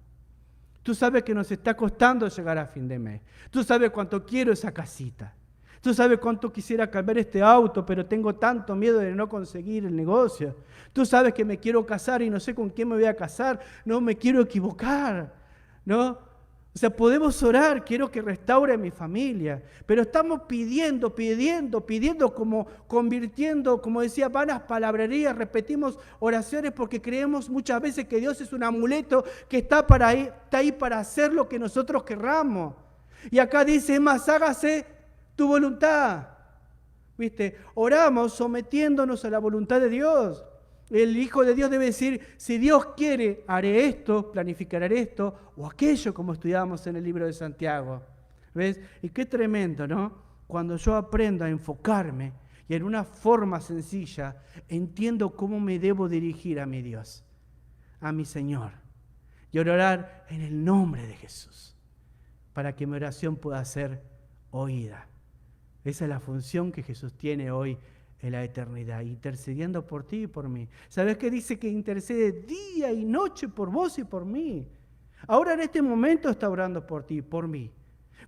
Tú sabes que nos está costando llegar a fin de mes. Tú sabes cuánto quiero esa casita. Tú sabes cuánto quisiera cambiar este auto, pero tengo tanto miedo de no conseguir el negocio. Tú sabes que me quiero casar y no sé con quién me voy a casar. No me quiero equivocar, ¿no? O sea, podemos orar, quiero que restaure a mi familia, pero estamos pidiendo, como convirtiendo, como decía, vanas palabrerías, repetimos oraciones porque creemos muchas veces que Dios es un amuleto que está ahí para hacer lo que nosotros querramos. Y acá dice, más hágase tu voluntad. ¿Viste? Oramos sometiéndonos a la voluntad de Dios. El Hijo de Dios debe decir, si Dios quiere, haré esto, planificaré esto o aquello, como estudiábamos en el libro de Santiago. ¿Ves? Y qué tremendo, ¿no? Cuando yo aprendo a enfocarme y en una forma sencilla entiendo cómo me debo dirigir a mi Dios, a mi Señor. Y orar en el nombre de Jesús para que mi oración pueda ser oída. Esa es la función que Jesús tiene hoy en la eternidad, intercediendo por ti y por mí. ¿Sabes qué dice? Que intercede día y noche por vos y por mí. Ahora en este momento está orando por ti y por mí.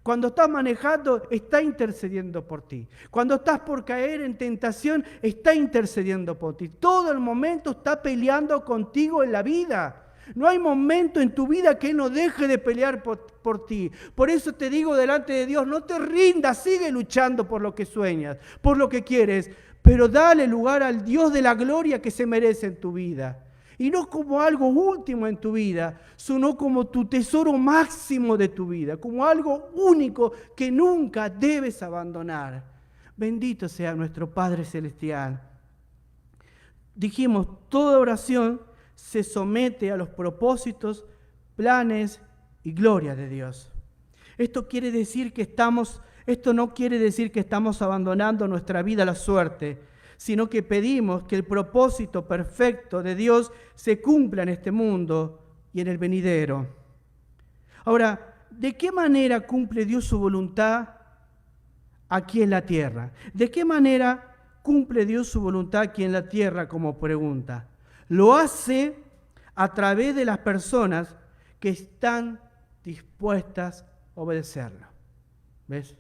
Cuando estás manejando, está intercediendo por ti. Cuando estás por caer en tentación, está intercediendo por ti. Todo el momento está peleando contigo en la vida. No hay momento en tu vida que Él no deje de pelear por ti. Por eso te digo delante de Dios, no te rindas, sigue luchando por lo que sueñas, por lo que quieres, pero dale lugar al Dios de la gloria que se merece en tu vida. Y no como algo último en tu vida, sino como tu tesoro máximo de tu vida, como algo único que nunca debes abandonar. Bendito sea nuestro Padre Celestial. Dijimos, toda oración se somete a los propósitos, planes y gloria de Dios. Esto no quiere decir que estamos abandonando nuestra vida a la suerte, sino que pedimos que el propósito perfecto de Dios se cumpla en este mundo y en el venidero. Ahora, ¿de qué manera cumple Dios su voluntad aquí en la tierra? ¿De qué manera cumple Dios su voluntad aquí en la tierra? Como pregunta. Lo hace a través de las personas que están dispuestas a obedecerlo. ¿Ves?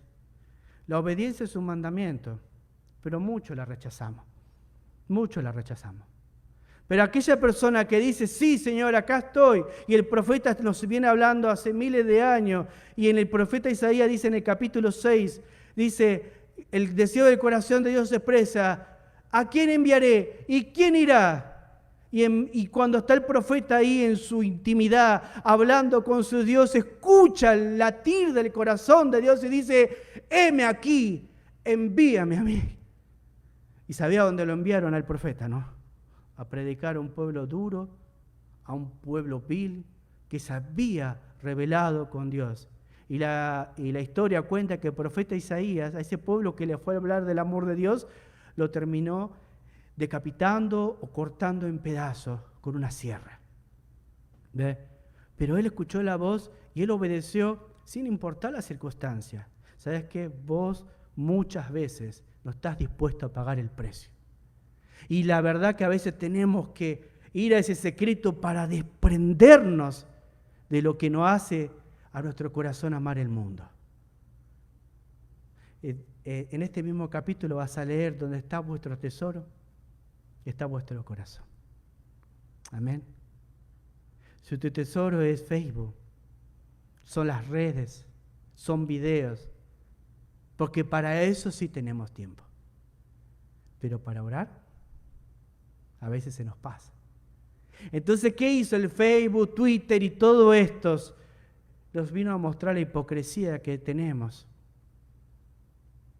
La obediencia es un mandamiento, pero muchos la rechazamos. Muchos la rechazamos. Pero aquella persona que dice, sí, Señor, acá estoy, y el profeta nos viene hablando hace miles de años, y en el profeta Isaías dice en el capítulo 6, dice, el deseo del corazón de Dios se expresa, ¿a quién enviaré? ¿Y quién irá? Y cuando está el profeta ahí en su intimidad, hablando con su Dios, escucha el latir del corazón de Dios y dice, heme aquí, envíame a mí. Y sabía dónde lo enviaron al profeta, ¿no? A predicar a un pueblo duro, a un pueblo vil, que se había rebelado con Dios. Y la historia cuenta que el profeta Isaías, a ese pueblo que le fue a hablar del amor de Dios, lo terminó decapitando o cortando en pedazos con una sierra. ¿Ve? Pero él escuchó la voz y él obedeció sin importar las circunstancias. ¿Sabes qué? Vos muchas veces no estás dispuesto a pagar el precio. Y la verdad que a veces tenemos que ir a ese secreto para desprendernos de lo que nos hace a nuestro corazón amar el mundo. En este mismo capítulo vas a leer donde está vuestro tesoro, está vuestro corazón. Amén. Si tu tesoro es Facebook, son las redes, son videos, porque para eso sí tenemos tiempo. Pero para orar, a veces se nos pasa. Entonces, ¿qué hizo el Facebook, Twitter y todo esto? Nos vino a mostrar la hipocresía que tenemos.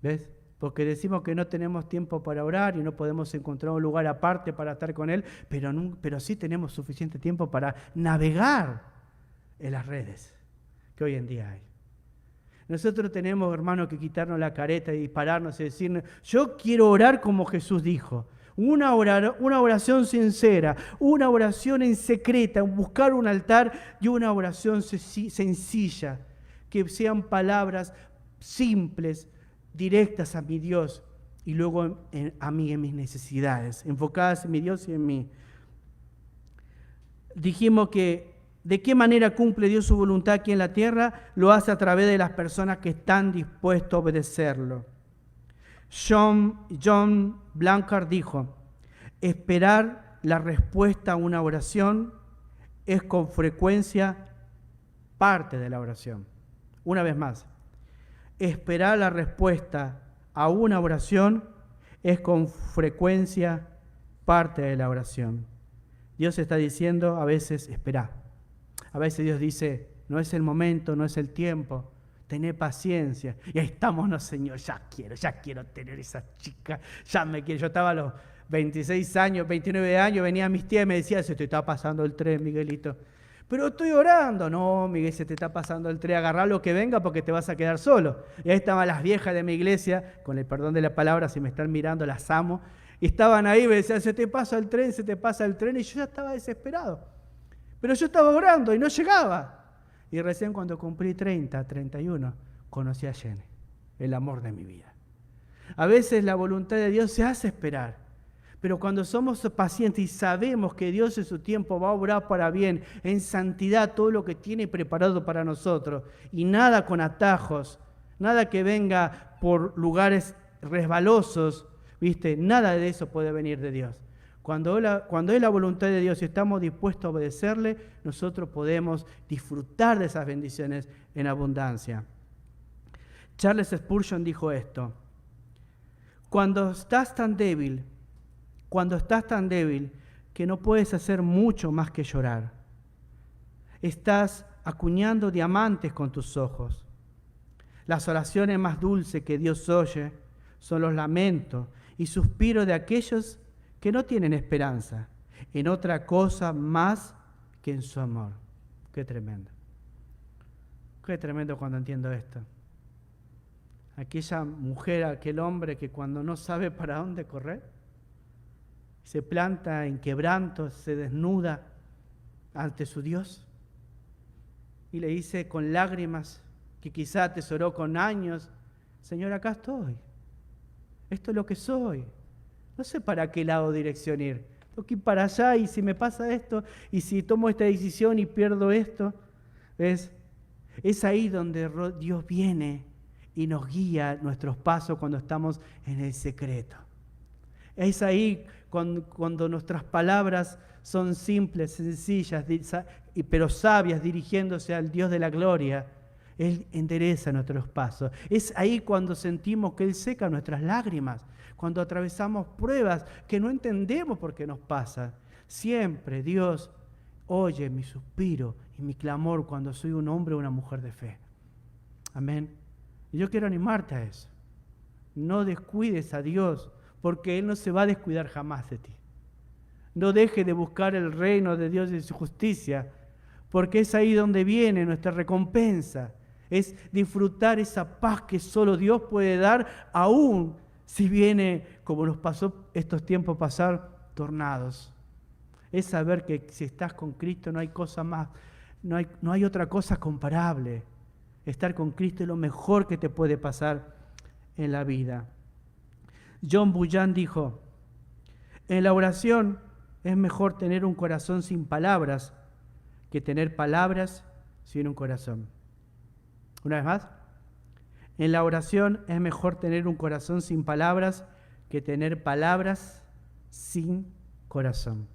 ¿Ves? Porque decimos que no tenemos tiempo para orar y no podemos encontrar un lugar aparte para estar con Él, pero sí tenemos suficiente tiempo para navegar en las redes que hoy en día hay. Nosotros tenemos, hermanos, que quitarnos la careta y dispararnos y decirnos, yo quiero orar como Jesús dijo. Una oración sincera, una oración en secreta, buscar un altar y una oración sencilla, que sean palabras simples, directas a mi Dios y luego a mí, en mis necesidades, enfocadas en mi Dios y en mí. Dijimos que ¿de qué manera cumple Dios su voluntad aquí en la tierra? Lo hace a través de las personas que están dispuestas a obedecerlo. John Blanchard dijo, esperar la respuesta a una oración es con frecuencia parte de la oración. Una vez más, esperar la respuesta a una oración es con frecuencia parte de la oración. Dios está diciendo a veces, espera. A veces Dios dice, no es el momento, no es el tiempo. Tené paciencia. Y ahí estamos, no, Señor, ya quiero tener esa chica, ya me quiero. Yo estaba a los 26 años, 29 años, venía a mis tías y me decía, se te está pasando el tren, Miguelito. Pero estoy orando. No, Miguel, se te está pasando el tren, agarrá lo que venga porque te vas a quedar solo. Y ahí estaban las viejas de mi iglesia, con el perdón de la palabra, si me están mirando, las amo. Y estaban ahí y me decían, se te pasa el tren, y yo ya estaba desesperado. Pero yo estaba orando y no llegaba. Y recién cuando cumplí 30, 31, conocí a Jenny, el amor de mi vida. A veces la voluntad de Dios se hace esperar, Pero cuando somos pacientes y sabemos que Dios en su tiempo va a obrar para bien, en santidad, todo lo que tiene preparado para nosotros, y nada con atajos, nada que venga por lugares resbalosos, ¿viste? Nada de eso puede venir de Dios. Cuando es la voluntad de Dios y estamos dispuestos a obedecerle, nosotros podemos disfrutar de esas bendiciones en abundancia. Charles Spurgeon dijo esto: cuando estás tan débil que no puedes hacer mucho más que llorar, estás acuñando diamantes con tus ojos. Las oraciones más dulces que Dios oye son los lamentos y suspiros de aquellos que no tienen esperanza en otra cosa más que en su amor. Qué tremendo. Qué tremendo cuando entiendo esto. Aquella mujer, aquel hombre que cuando no sabe para dónde correr, se planta en quebranto, se desnuda ante su Dios y le dice con lágrimas, que quizá atesoró con años: Señor, acá estoy. Esto es lo que soy. No sé para qué lado dirección ir. Tengo que ir para allá, y si me pasa esto, y si tomo esta decisión y pierdo esto. ¿Ves? Es ahí donde Dios viene y nos guía nuestros pasos cuando estamos en el secreto. Es ahí cuando nuestras palabras son simples, sencillas, pero sabias, dirigiéndose al Dios de la gloria. Él endereza nuestros pasos. Es ahí cuando sentimos que Él seca nuestras lágrimas, cuando atravesamos pruebas que no entendemos por qué nos pasa. Siempre Dios oye mi suspiro y mi clamor cuando soy un hombre o una mujer de fe. Amén. Y yo quiero animarte a eso. No descuides a Dios, porque Él no se va a descuidar jamás de ti. No dejes de buscar el reino de Dios y su justicia, porque es ahí donde viene nuestra recompensa. Es disfrutar esa paz que solo Dios puede dar, aún si viene, como nos pasó estos tiempos pasar, tornados. Es saber que si estás con Cristo no hay cosa más, no hay otra cosa comparable. Estar con Cristo es lo mejor que te puede pasar en la vida. John Bunyan dijo: en la oración es mejor tener un corazón sin palabras que tener palabras sin un corazón. Una vez más, en la oración es mejor tener un corazón sin palabras que tener palabras sin corazón.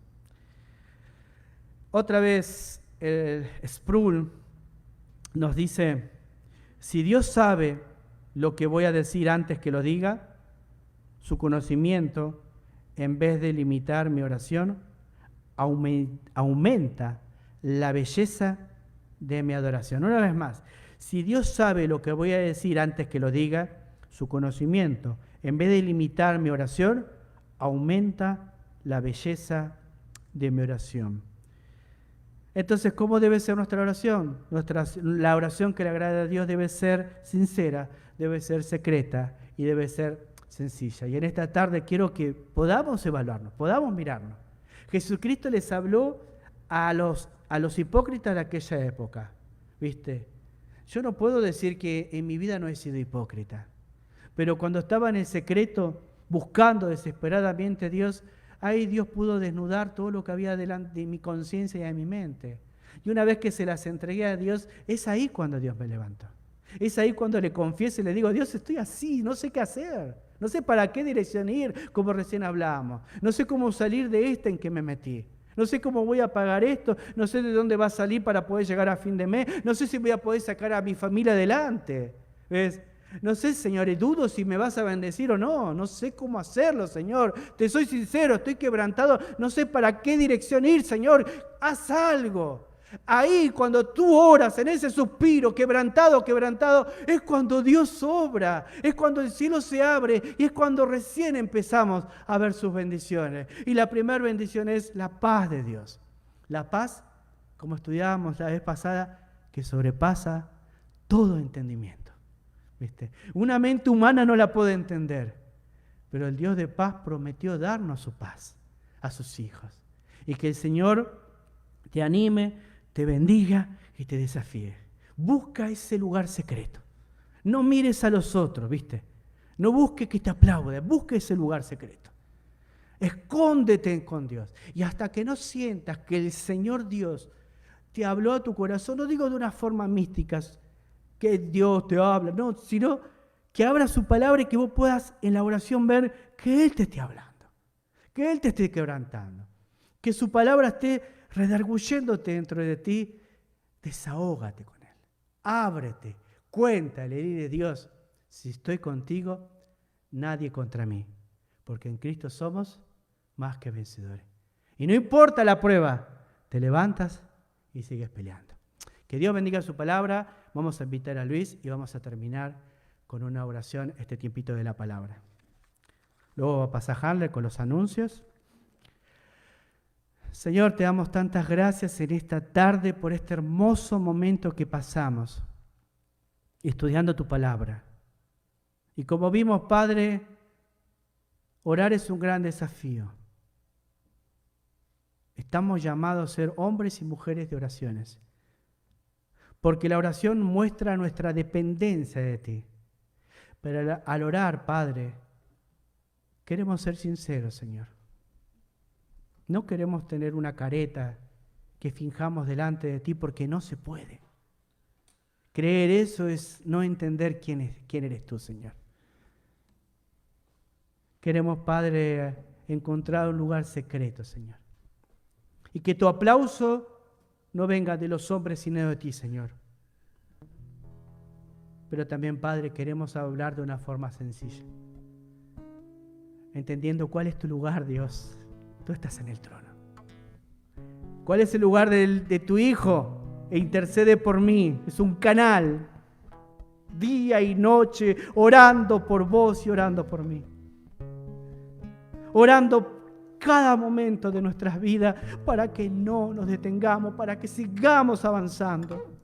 Otra vez, Sproul nos dice: si Dios sabe lo que voy a decir antes que lo diga, su conocimiento, en vez de limitar mi oración, aumenta la belleza de mi adoración. Una vez más, si Dios sabe lo que voy a decir antes que lo diga, su conocimiento, en vez de limitar mi oración, aumenta la belleza de mi oración. Entonces, ¿cómo debe ser nuestra oración? La oración que le agrada a Dios debe ser sincera, debe ser secreta y debe ser sencilla. Y en esta tarde quiero que podamos evaluarnos, podamos mirarnos. Jesucristo les habló a los hipócritas de aquella época, ¿viste? Yo no puedo decir que en mi vida no he sido hipócrita, pero cuando estaba en el secreto, buscando desesperadamente a Dios, ahí Dios pudo desnudar todo lo que había delante de mi conciencia y de mi mente. Y una vez que se las entregué a Dios, es ahí cuando Dios me levantó. Es ahí cuando le confieso y le digo: Dios, estoy así, no sé qué hacer. No sé para qué dirección ir, como recién hablábamos. No sé cómo salir de esta en que me metí. No sé cómo voy a pagar esto. No sé de dónde va a salir para poder llegar a fin de mes. No sé si voy a poder sacar a mi familia adelante. ¿Ves? No sé, Señor, y dudo si me vas a bendecir o no. No sé cómo hacerlo, Señor. Te soy sincero, estoy quebrantado. No sé para qué dirección ir, Señor. Haz algo. Ahí cuando tú oras en ese suspiro, quebrantado, es cuando Dios obra, es cuando el cielo se abre y es cuando recién empezamos a ver sus bendiciones. Y la primera bendición es la paz de Dios. La paz, como estudiábamos la vez pasada, que sobrepasa todo entendimiento. ¿Viste? Una mente humana no la puede entender, pero el Dios de paz prometió darnos su paz a sus hijos. Y que el Señor te anime, te bendiga y te desafíe. Busca ese lugar secreto. No mires a los otros, ¿viste? No busques que te aplaudan, busca ese lugar secreto. Escóndete con Dios. Y hasta que no sientas que el Señor Dios te habló a tu corazón, no digo de una forma mística, que Dios te habla, no, sino que abra su palabra y que vos puedas en la oración ver que Él te esté hablando, que Él te esté quebrantando, que su palabra esté redarguyéndote dentro de ti. Desahógate con Él, ábrete, cuéntale, dile: Dios, si estoy contigo, nadie contra mí, porque en Cristo somos más que vencedores. Y no importa la prueba, te levantas y sigues peleando. Que Dios bendiga su palabra. Vamos a invitar a Luis y vamos a terminar con una oración este tiempito de la palabra. Luego va a pasar Handler con los anuncios. Señor, te damos tantas gracias en esta tarde por este hermoso momento que pasamos estudiando tu palabra. Y como vimos, Padre, orar es un gran desafío. Estamos llamados a ser hombres y mujeres de oraciones, porque la oración muestra nuestra dependencia de ti. Pero al orar, Padre, queremos ser sinceros, Señor. No queremos tener una careta que finjamos delante de ti, porque no se puede. Creer eso es no entender quién eres tú, Señor. Queremos, Padre, encontrar un lugar secreto, Señor. Y que tu aplauso no venga de los hombres, sino de ti, Señor. Pero también, Padre, queremos hablar de una forma sencilla, entendiendo cuál es tu lugar, Dios. Tú estás en el trono. ¿Cuál es el lugar de tu Hijo? E intercede por mí. Es un canal, día y noche, orando por vos y orando por mí. Orando cada momento de nuestras vidas para que no nos detengamos, para que sigamos avanzando.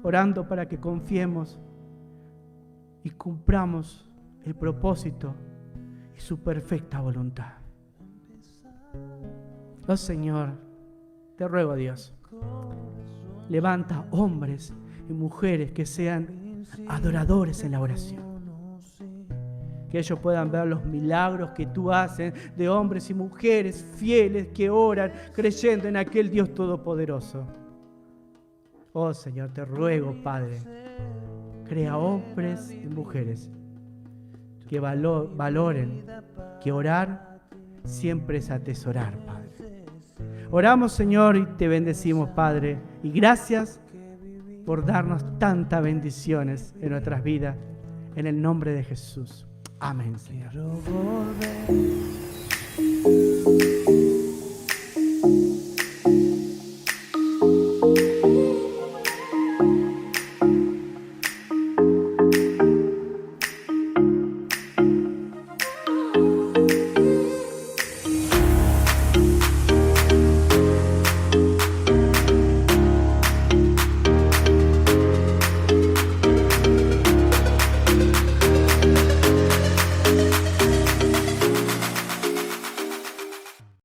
Orando para que confiemos y cumplamos el propósito y su perfecta voluntad. Oh Señor, te ruego, Dios, levanta hombres y mujeres que sean adoradores en la oración. Que ellos puedan ver los milagros que tú haces de hombres y mujeres fieles que oran creyendo en aquel Dios todopoderoso. Oh Señor, te ruego, Padre, crea hombres y mujeres que valoren que orar siempre es atesorar, Padre. Oramos, Señor, y te bendecimos, Padre, y gracias por darnos tantas bendiciones en nuestras vidas, en el nombre de Jesús. Amén, Señor.